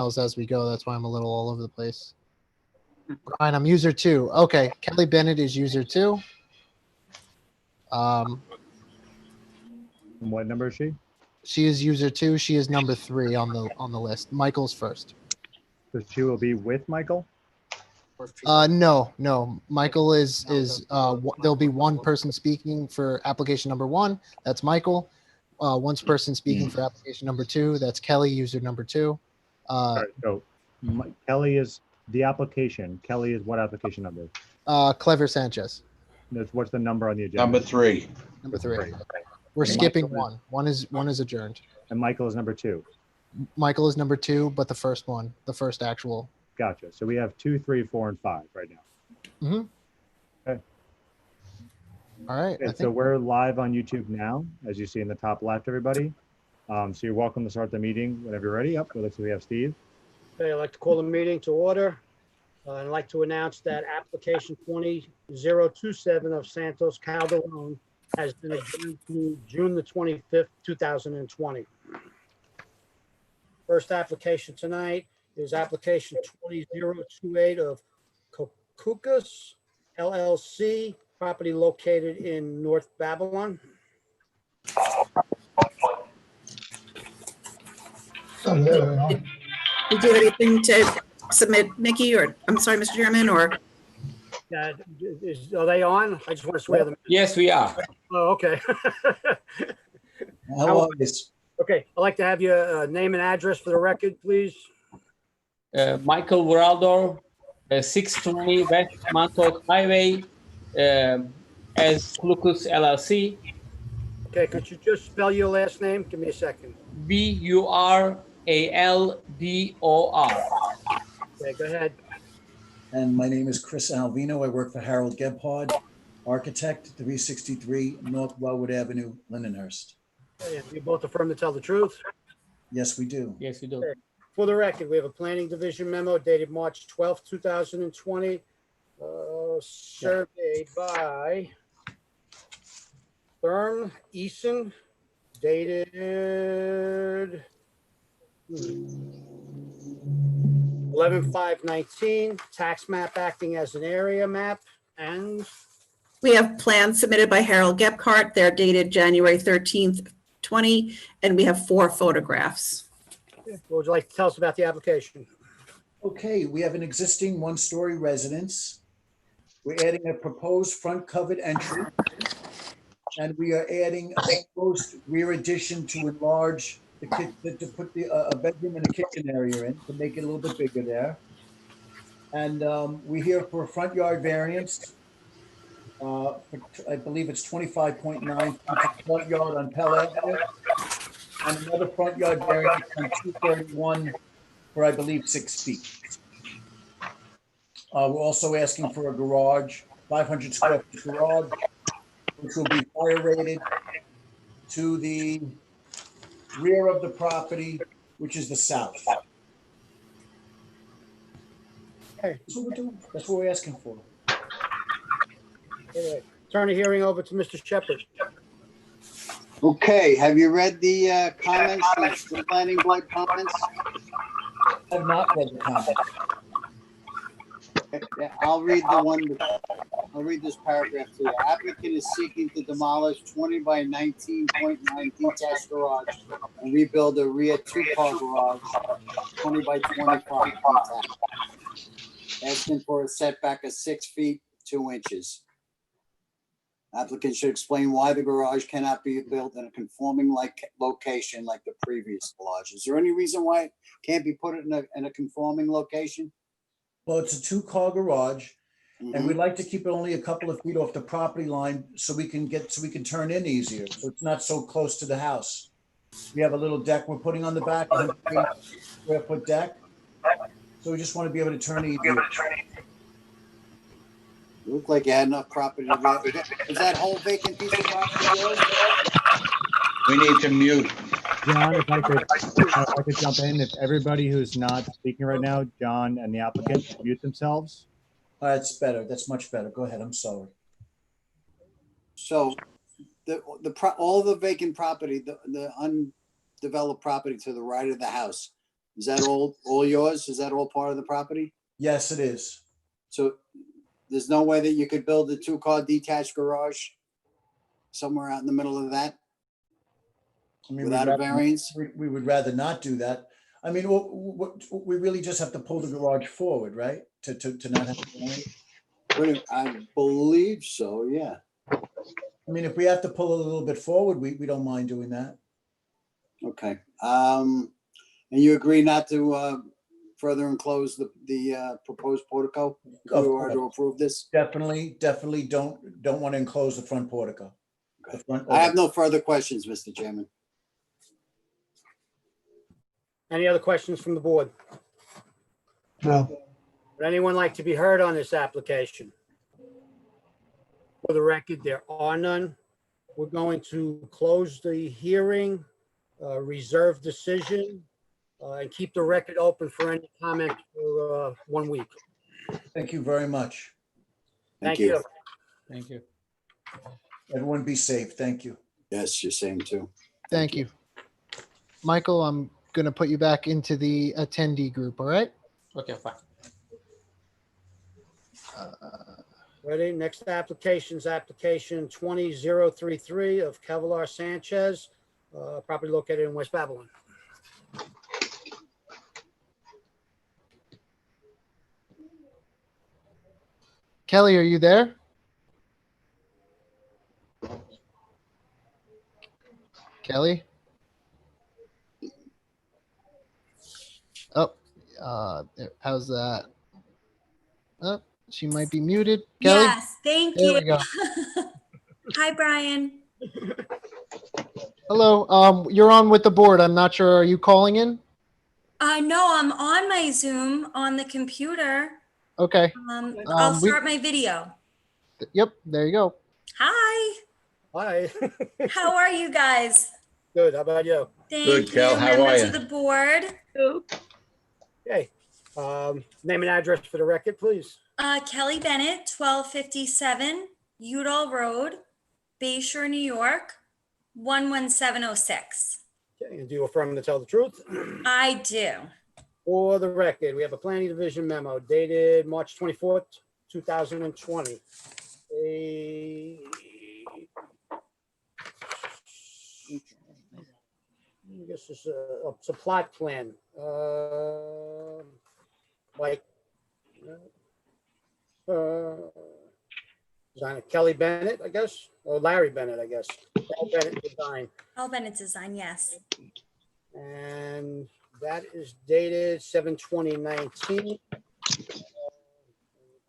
as we go. That's why I'm a little all over the place. Brian, I'm user 2. Okay, Kelly Bennett is user 2. And what number is she? She is user 2. She is number 3 on the list. Michael's first. So she will be with Michael? No. Michael is there'll be one person speaking for application number 1. That's Michael. One person speaking for application number 2. That's Kelly, user number 2. All right, so Kelly is the application. Kelly is what application number? Clever Sanchez. What's the number on the agenda? Number 3. Number 3. Okay. We're And skipping Michael one. One is adjourned. And Michael is number 2. Michael is number 2, but the first actual. Gotcha. So we have 2, 3, 4, and 5 right now. Mm-hmm. Okay. All right. Okay, so we're live on YouTube now, as you see in the top left, everybody. So you're welcome to start the meeting whenever you're ready. Up, it looks like we have Steve. Okay, I'd like to call the meeting to order. I'd like to announce that application 20027 of Santos Calderon has been adjourned to June the 25th, 2020. First application tonight is application 20028 of Kokukas LLC, property located in North Babylon. Did you have anything to submit, Mickey, or, I'm sorry, Mr. Chairman, or? Are they on? I just want to swear them. Yes, we are. Oh, okay. How are you? Okay, I'd like to have your name and address for the record, please. Michael Veraldo, 620 West Montauk Highway, as Clucus LLC. Okay, could you just spell your last name? Give me a second. Buraldor. Okay, go ahead. And my name is Chris Alvino. I work for Harold Gebhard, architect, 363 North Wellwood Avenue, Lindenhurst. Okay, you both affirm to tell the truth? Yes, we do. Yes, we do. Okay. For the record, we have a planning division memo dated March 12th, 2020, surveyed by Therm Eason, dated 11/5/19, tax map acting as an area map, and We have plans submitted by Harold Gebhardt. They're dated January 13th, 20, and we have 4 photographs. what would you like to tell us about the application? Okay, we have an existing one-story residence. We're adding a proposed front covered entry. And we are adding a proposed rear addition to enlarge the kitchen, to put a bedroom and a kitchen area in, to make it a little bit bigger there. And we're here for a front yard variance. I believe it's 25.9 front yard on Pell Avenue. And another front yard variance on 231 for, I believe, 6 feet. We're also asking for a garage, 500 square foot garage, which will be fire rated to the rear of the property, which is the south. Okay. That's what we're doing. That's what we're asking for. All right. Turn the hearing over to Mr. Shepherd. Okay, have you read the comments, the planning board comments? I have not read the comment. Yeah, I'll read this paragraph to you. Applicant is seeking to demolish 20 by 19.9 detached garage and rebuild a rear 2-car garage, 20 by 25 detached. Asking for a setback of 6 feet, 2 inches. Applicant should explain why the garage cannot be built in a conforming location like the previous garage. Is there any reason why it can't be put in a conforming location? Well, it's a 2-car garage, and Mhm. we'd like to keep it only a couple of feet off the property line so we can turn in easier. So it's not so close to the house. We have a little deck we're putting on the back, a 100 square foot deck. So we just want to be able to turn easier. You look like you had enough property. Is that whole vacant piece of property yours? We need to mute. John, if I could jump in, if everybody who's not speaking right now, John and the applicant mute themselves. That's better. That's much better. Go ahead. I'm sorry. So all the vacant property, the undeveloped property to the right of the house, Is that all yours? Is that all part of the property? Yes, it is. So there's no way that you could build a 2-car detached garage somewhere out in the middle of that I mean, without a variance? we would rather not do that. I mean, we really just have to pull the garage forward, right? To not have. I believe so, yeah. I mean, if we have to pull it a little bit forward, we don't mind doing that. Okay. And you agree not to further enclose the proposed portico? If Of we were to course. approve this? Definitely don't want to enclose the front portico. The front I have no further questions, Mr. Chairman. Any other questions from the board? No. Would anyone like to be heard on this application? For the record, there are none. We're going to close the hearing, reserve decision, and keep the record open for any comment for 1 week. Thank you very much. Thank you. Thank you. Everyone be safe. Thank you. Yes, you're same too. Thank you. Michael, I'm going to put you back into the attendee group, all right? Okay, fine. Ready? Next application's application 20033 of Kevlar Sanchez, property located in West Babylon. Kelly, are you there? Kelly? Oh, how's that? Oh, she might be muted. Kelly? Yes, thank There you. we go. Hi, Brian. Hello, you're on with the board. I'm not sure. Are you calling in? No, I'm on my Zoom on the computer. Okay. I'll we- start my video. Yep, there you go. Hi, Hi. how are you guys? Good. How about you? Thank Good, you, Kel. How are members you? of the board. Okay. Name and address for the record, please. Kelly Bennett, 1257 Udall Road, Bayshore, New York, 11706. Okay, and do you affirm to tell the truth? I do. For the record, we have a planning division memo dated March 24th, 2020. I guess it's a plot plan. Like, designer Kelly Bennett, I guess, or Larry Bennett, I guess. Larry Bennett design. All Bennett design, yes. And that is dated 7/20/19.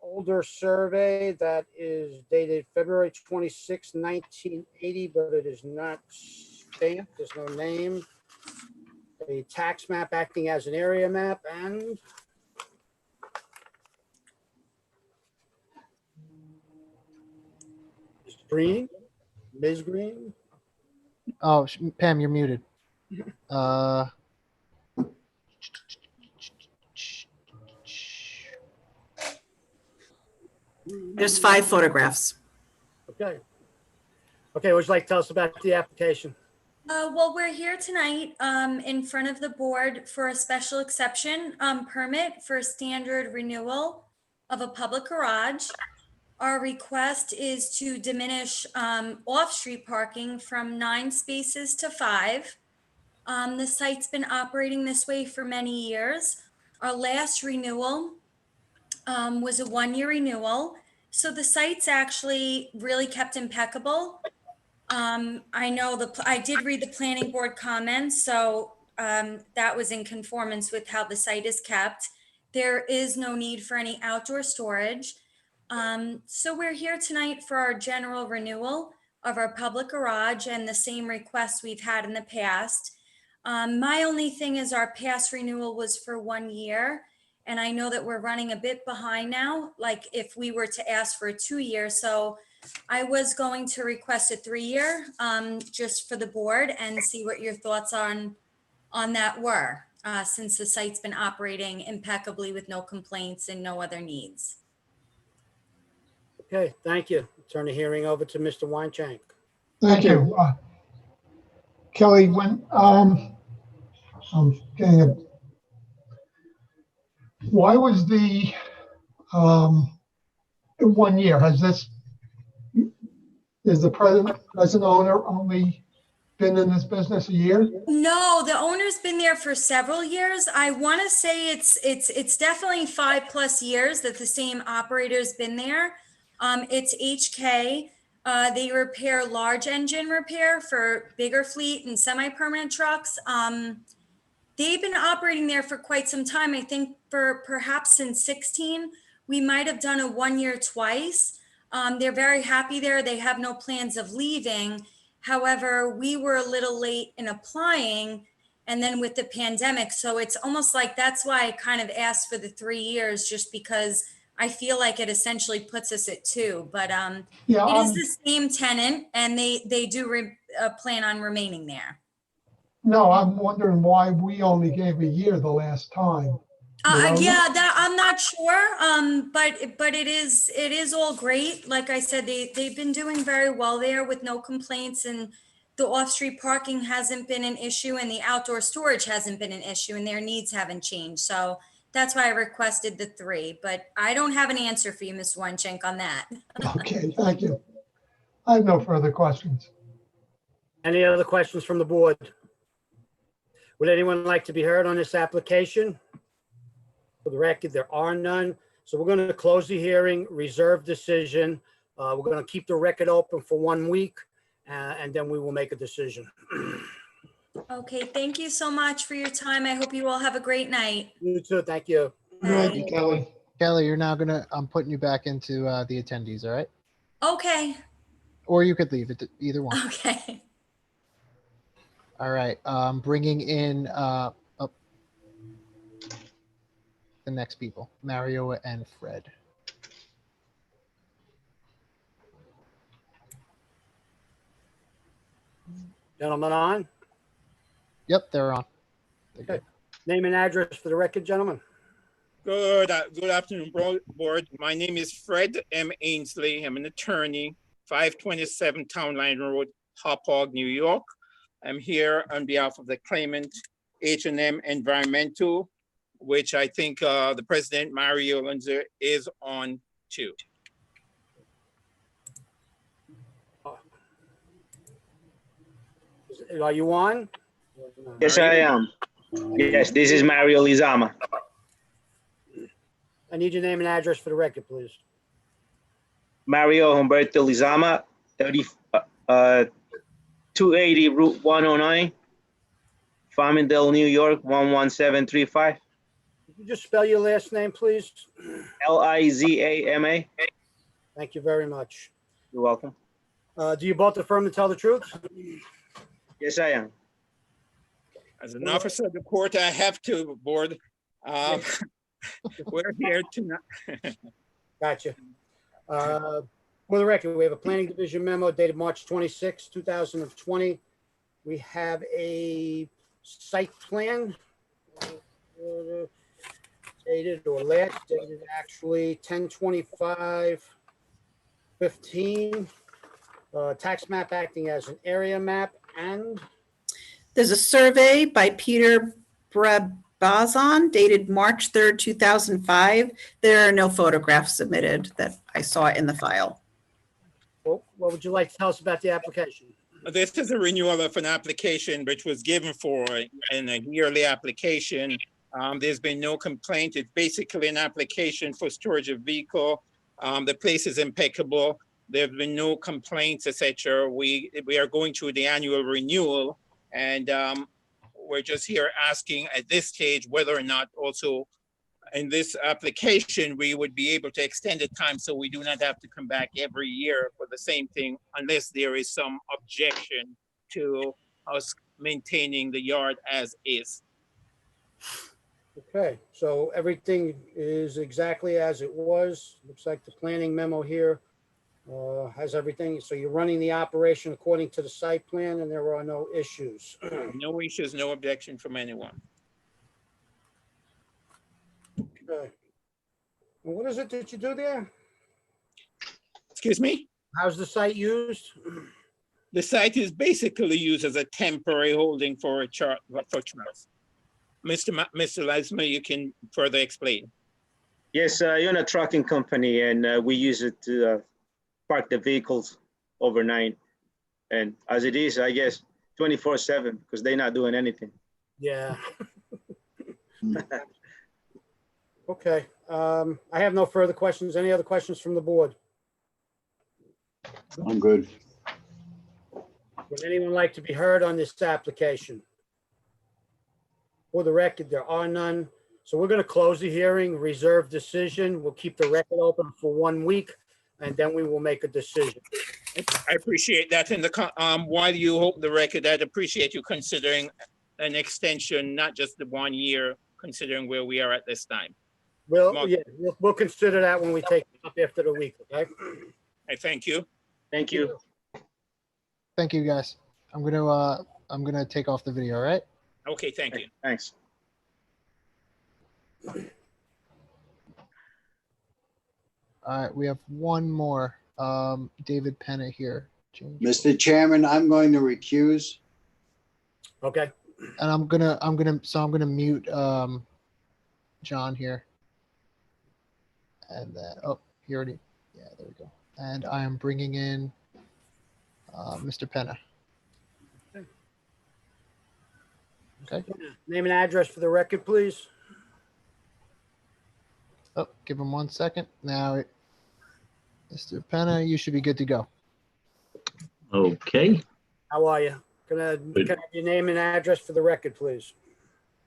Older survey that is dated February 26, 1980, but it is not stamped. There's no name. A tax map acting as an area map and Mr. Green, Ms. Green. Oh, Pam, you're muted. There's 5 photographs. Okay. Okay, would you like to tell us about the application? Well, we're here tonight in front of the board for a special exception permit for a standard renewal of a public garage. Our request is to diminish off-street parking from 9 spaces to 5. The site's been operating this way for many years. Our last renewal was a 1-year renewal. So the site's actually really kept impeccable. I know I did read the planning board comments, so that was in conformance with how the site is kept. There is no need for any outdoor storage. So we're here tonight for our general renewal of our public garage and the same requests we've had in the past. My only thing is our past renewal was for 1 year. And I know that we're running a bit behind now, like if we were to ask for a 2-year. So I was going to request a 3-year just for the board and see what your thoughts on that were, since the site's been operating impeccably with no complaints and no other needs. Okay, thank you. Turn the hearing over to Mr. Weinschenk. Thank you. Kelly, when I'm getting Why was the, in 1 year, is the present owner only been in this business a year? No, the owner's been there for several years. I want to say it's definitely 5+ years that the same operator's been there. It's HK. They repair large engine repair for bigger fleet and semi-permanent trucks. They've been operating there for quite some time. I think for perhaps since 16, we might have done a 1 year twice. They're very happy there. They have no plans of leaving. However, we were a little late in applying, and then with the pandemic. So it's almost like that's why I kind of asked for the 3 years, just because I feel like it essentially puts us at 2. But Yeah, it is the same tenant, and they do plan on remaining there. no, I'm wondering why we only gave a year the last time. Yeah, that I'm not sure. But it is all great. Like I said, they've been doing very well there with no complaints, and the off-street parking hasn't been an issue, and the outdoor storage hasn't been an issue, and their needs haven't changed. So that's why I requested the 3. But I don't have an answer for you, Mr. Weinschenk, on that. Okay, thank you. I have no further questions. Any other questions from the board? Would anyone like to be heard on this application? For the record, there are none. So we're going to close the hearing, reserve decision. We're going to keep the record open for 1 week, and then we will make a decision. Okay, thank you so much for your time. I hope you all have a great night. You too. Thank you. Thank you, Kelly. Kelly, you're now I'm putting you back into the attendees, all right? Okay. Or you could leave it, either one. Okay. All right, bringing in up the next people, Mario and Fred. Gentlemen on? Yep, they're on. They're good. Name and address for the record, gentlemen. Good afternoon, board. My name is Fred M. Ainsley. I'm an attorney, 527 Town Line Road, Hauppauge, New York. I'm here on behalf of the claimant, H&M Environmental, which I think the president, Mario Lanza, is on too. Are you on? Yes, I am. Yes, this is Mario Lizama. I need your name and address for the record, please. Mario Humberto Lizama, 280 Route 109, Farmingdale, New York, 11735. Could you just spell your last name, please? Lizama. Thank you very much. You're welcome. Do you both affirm to tell the truth? Yes, I am. As an officer of the court, I have to, board. We're here tonight. Gotcha. For the record, we have a planning division memo dated March 26, 2020. We have a site plan dated or last dated actually 10/25/15. Tax map acting as an area map, and There's a survey by Peter Brabazon dated March 3rd, 2005. There are no photographs submitted that I saw in the file. what would you like to tell us about the application? This is a renewal of an application which was given for in a yearly application. There's been no complaint. It's basically an application for storage of vehicle. The place is impeccable. There have been no complaints, etc. We are going through the annual renewal, and we're just here asking at this stage whether or not also in this application, we would be able to extend the time so we do not have to come back every year for the same thing unless there is some objection to us maintaining the yard as is. Okay, so everything is exactly as it was. Looks like the planning memo here has everything. So you're running the operation according to the site plan and there are no issues. No issues, no objection from anyone. Okay. And what is it that you do there? Excuse me? How's the site used? The site is basically used as a temporary holding for a chart for trucks. Mr. Lasma, you can further explain. Yes, you're in a trucking company and we use it to park the vehicles overnight. And as it is, I guess, 24/7 because they're not doing anything. Yeah. Okay, I have no further questions. Any other questions from the board? I'm good. Would anyone like to be heard on this application? For the record, there are none. So we're going to close the hearing, reserve decision. We'll keep the record open for 1 week, and then we will make a decision. I appreciate that. And while you hold the record, I'd appreciate you considering an extension, not just the 1 year, considering where we are at this time. We'll consider that when we take it up after the week, okay? I thank you. Thank you. Thank you, guys. I'm gonna take off the video, all right? Okay, thank you. Thanks. All right, we have one more. David Penna here. Mr. Chairman, I'm going to recuse. Okay. And I'm gonna mute John here. And then, oh, he already, yeah, there we go. And I am bringing in Mr. Penna. Okay. Name and address for the record, please. Oh, give him 1 second. Now, Mr. Penna, you should be good to go. Okay, How are you? Can I have your name and address for the record, please?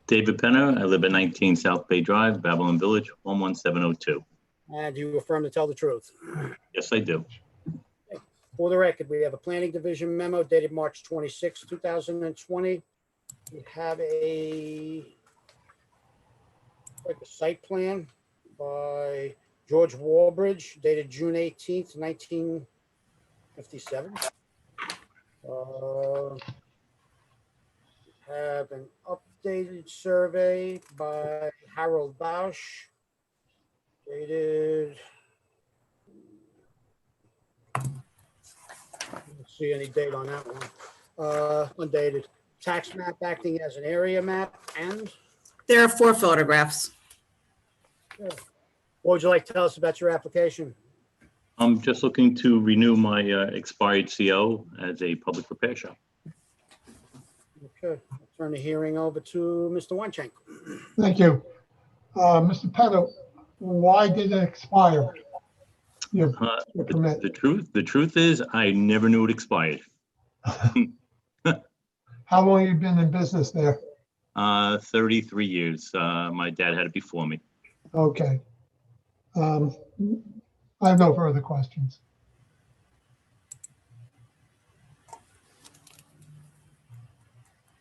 David Penna. I live at 19 South Bay Drive, Babylon Village, 11702. And you affirm to tell the truth. Yes, I do. For the record, we have a planning division memo dated March 26, 2020. We have like a site plan by George Walbridge dated June 18th, 1957. Have an updated survey by Harold Bausch dated, I don't see any date on that one. Undated. Tax map acting as an area map, and There are 4 photographs. what would you like to tell us about your application? I'm just looking to renew my expired CO as a public repair shop. Okay, I'll turn the hearing over to Mr. Weinschenk. Thank you. Mr. Penna, why did it expire? Your permit? The truth is, I never knew it expired. How long have you been in business there? 33 years. My dad had it before me. Okay. I have no further questions.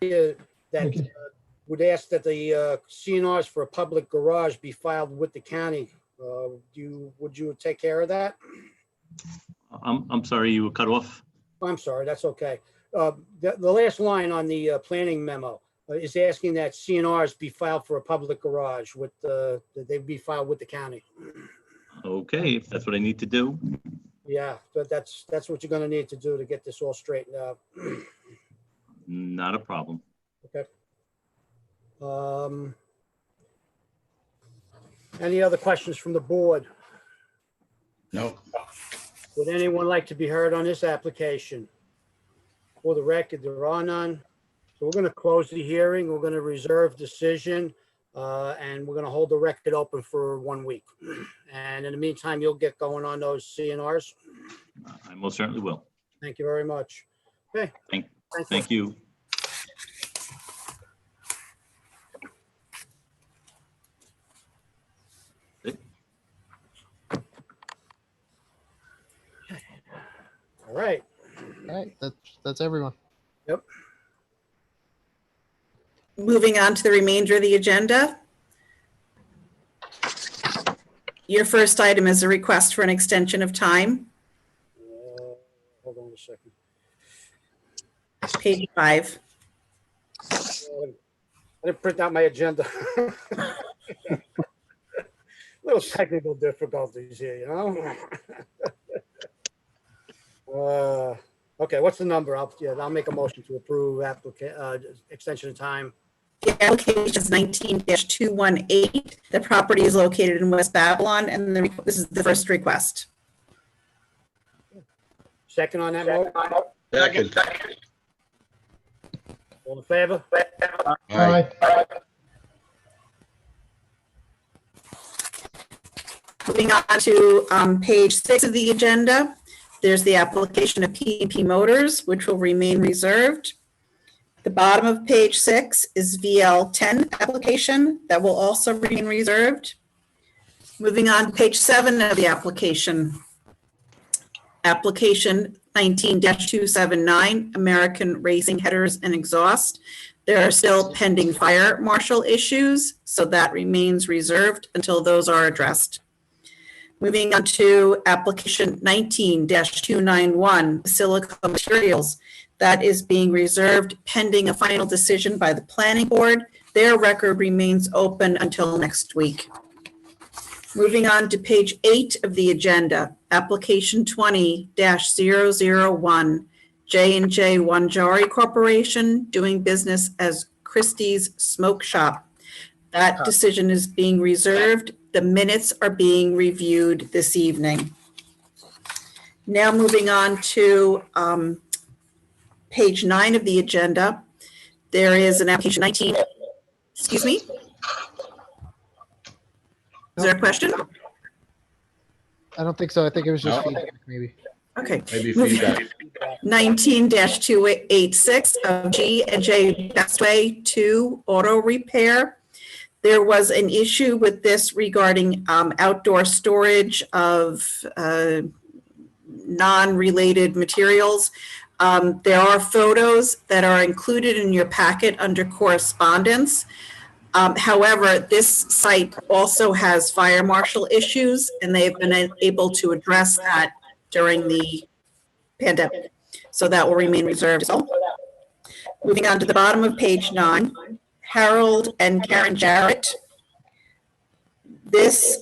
That Thank you. would ask that the CNRs for a public garage be filed with the county. Would you take care of that? I'm sorry, you were cut off. I'm sorry, that's okay. The last line on the planning memo is asking that CNRs be filed for a public garage with that they be filed with the county. Okay, if that's what I need to do. Yeah, but that's what you're gonna need to do to get this all straightened out. Not a problem. Okay. Any other questions from the board? No. Would anyone like to be heard on this application? For the record, there are none. So we're going to close the hearing. We're going to reserve decision, and we're going to hold the record open for 1 week. And in the meantime, you'll get going on those CNRs. I most certainly will. Thank you very much. Okay. Thank you. All right. All right, that's everyone. Yep. Moving on to the remainder of the agenda. Your first item is a request for an extension of time, Hold on a second. page 5. I didn't print out my agenda. Little technical difficulties here, you know? Okay, what's the number? I'll make a motion to approve extension of time. The application is 19-218. The property is located in West Babylon, and this is the first request. Second on that motion? Second. All in favor? Aye. Moving on to page 6 of the agenda, there's the application of P&P Motors, which will remain reserved. The bottom of page 6 is VL10 application that will also remain reserved. Moving on to page 7 of the application. Application 19-279, American Racing Headers and Exhaust. There are still pending fire marshal issues, so that remains reserved until those are addressed. Moving on to application 19-291, Silica Materials. That is being reserved pending a final decision by the planning board. Their record remains open until next week. Moving on to page 8 of the agenda, application 20-001, J&J Wanjari Corporation, doing business as Christie's Smoke Shop. That decision is being reserved. The minutes are being reviewed this evening. Now moving on to page 9 of the agenda, there is an application 19, excuse me? Is there a question? I don't think so. I think it was just No. feedback, maybe. Okay. Maybe feedback. 19-286 of G&J Bestway 2 Auto Repair. There was an issue with this regarding outdoor storage of non-related materials. There are photos that are included in your packet under correspondence. However, this site also has fire marshal issues, and they've been able to address that during the pandemic. So that will remain reserved as well. Moving on to the bottom of page 9, Harold and Karen Jarrett. This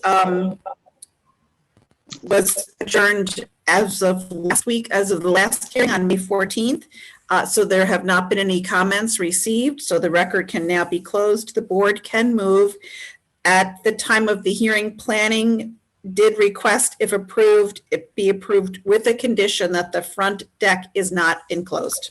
was adjourned as of last week, as of the last hearing on May 14th. So there have not been any comments received, so the record can now be closed. The board can move. At the time of the hearing, planning did request, if approved, it be approved with a condition that the front deck is not enclosed.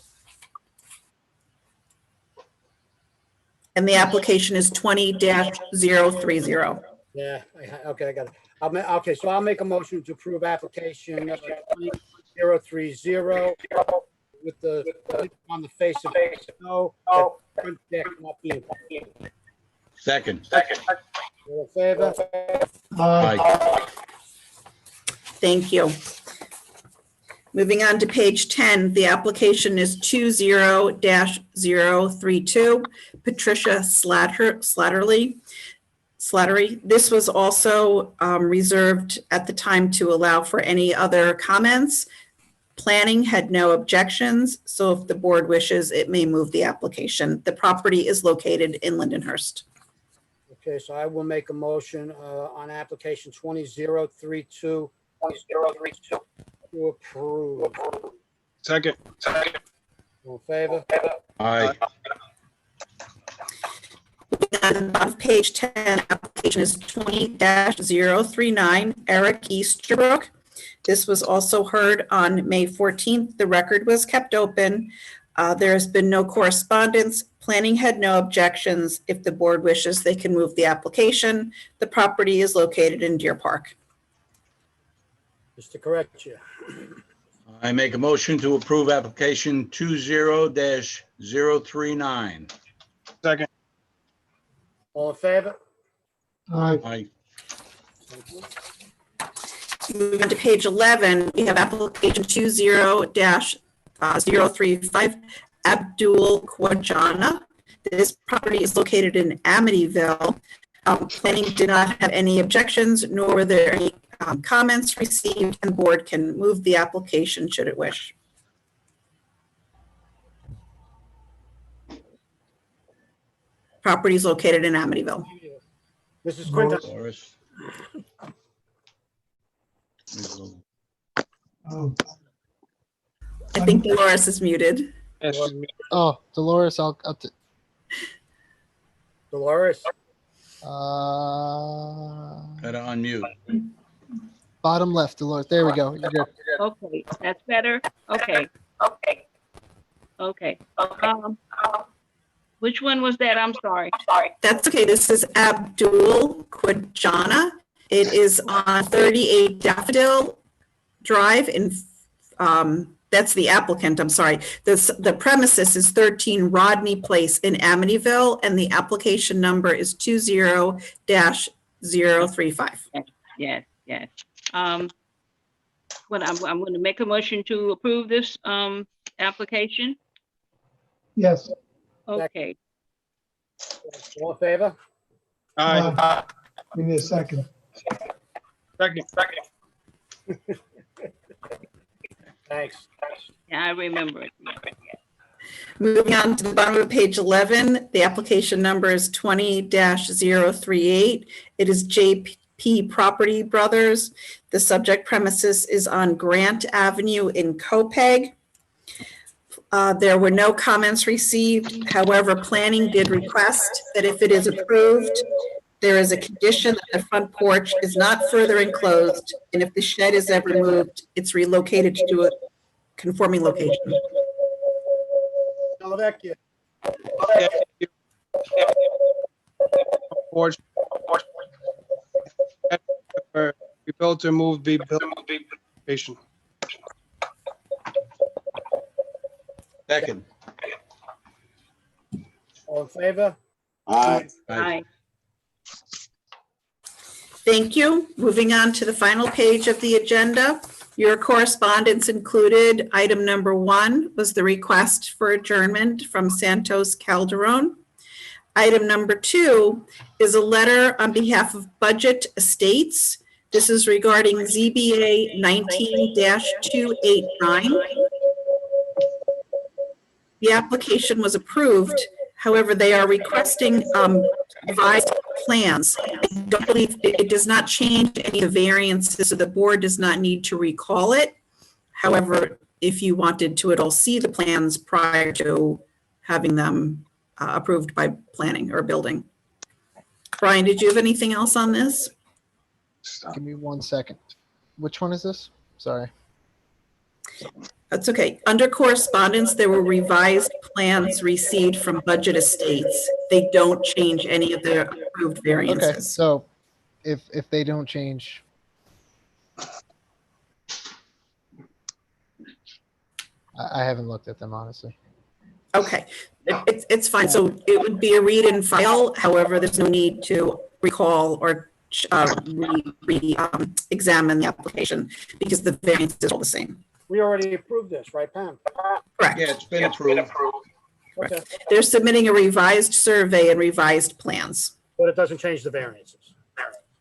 And the application is 20-030. Yeah, okay, I got it. Okay, so I'll make a motion to approve application 20-030 with the on the face of snow, front deck not being. Second. All in favor? Aye. Thank you. Moving on to page 10, the application is 20-032, Patricia Slattery. This was also reserved at the time to allow for any other comments. Planning had no objections, so if the board wishes, it may move the application. The property is located in Lindenhurst. Okay, so I will make a motion on application 20-032 to approve. Second. All in favor? Aye. On the bottom of page 10, application is 20-039, Eric Easterbrook. This was also heard on May 14th. The record was kept open. There has been no correspondence. Planning had no objections. If the board wishes, they can move the application. The property is located in Deer Park. Just to correct you. I make a motion to approve application 20-039. Second. All in favor? Aye. Thank you. Moving to page 11, we have application 20-035, Abdul Khwajana. This property is located in Amityville. Planning did not have any objections, nor were there any comments received, and the board can move the application should it wish. Property is located in Amityville. Mrs. Quinta. Doris. Oh, I think Dolores is muted. Oh, Dolores, Dolores, Gotta unmute. Bottom left, Dolores. There we go. You're good. Okay, that's better. Okay. Okay. Which one was that? I'm sorry. That's okay. This is Abdul Quijana. It is on 38 Daffodil Drive in, that's the applicant, I'm sorry. The premises is 13 Rodney Place in Amityville, and the application number is 20-035. Yes. Well, I'm going to make a motion to approve this application. Yes. Okay. all in favor? Aye. Give me a second. Thanks. Yeah, I remember it. Moving on to the bottom of page 11, the application number is 20-038. It is JP Property Brothers. The subject premises is on Grant Avenue in Copeg. There were no comments received. However, planning did request that if it is approved, there is a condition that the front porch is not further enclosed, and if the shed is ever moved, it's relocated to a conforming location. Delavecchia, Porch. We built to move the patient. Second. all in favor? Aye. Aye. Thank you. Moving on to the final page of the agenda. Your correspondence included item number 1 was the request for adjournment from Santos Calderon. Item number 2 is a letter on behalf of Budget Estates. This is regarding ZBA 19-289. The application was approved. However, they are requesting revised plans. I don't believe it does not change any of the variances, so the board does not need to recall it. However, if you wanted to at all see the plans prior to having them approved by planning or building. Brian, did you have anything else on this? Give me 1 second. Which one is this? Sorry. That's okay. Under correspondence, there were revised plans received from Budget Estates. They don't change any of the approved variances. Okay, so if they don't change. I haven't looked at them, honestly. Okay, it's fine. So it would be a read and file. However, there's no need to recall or examine the application because the variance is all the same. We already approved this, right, Pam? Correct. Yeah, it's been approved. Okay, They're submitting a revised survey and revised plans. but it doesn't change the variances.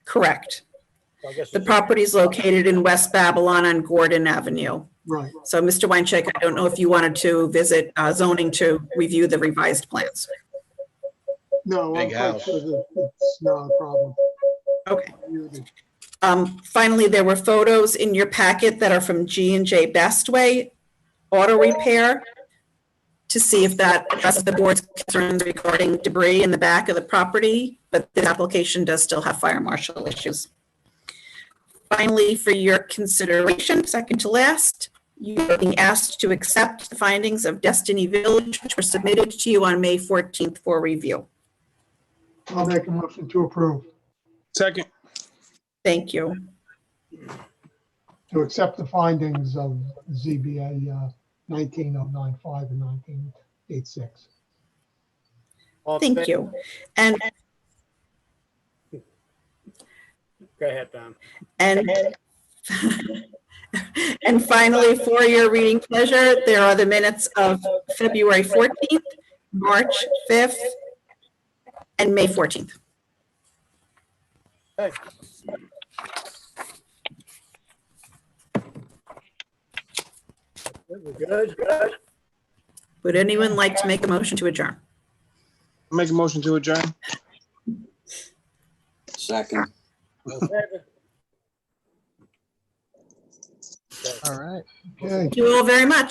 Correct. So I guess The it's- property is located in West Babylon on Gordon Avenue. Right. So, Mr. Weincheck, I don't know if you wanted to visit zoning to review the revised plans. No, I'm Big quite house. sure that it's not a problem. Okay. Finally, there were photos in your packet that are from G&J Bestway Auto Repair to see if that addresses the board's concerns regarding debris in the back of the property, but this application does still have fire marshal issues. Finally, for your consideration, second to last, you are being asked to accept the findings of Destiny Village, which were submitted to you on May 14th for review. I'll make a motion to approve, Second. Thank you. to accept the findings of ZBA 19095 and 1986. all in Thank favor? you. And Go ahead, Pam. And and finally, for your reading pleasure, there are the minutes of February 14th, March 5th, and May 14th. Okay. We're good. Would anyone like to make a motion to adjourn? Make a motion to adjourn. Second. All in favor? All right. Okay. Thank you all very much.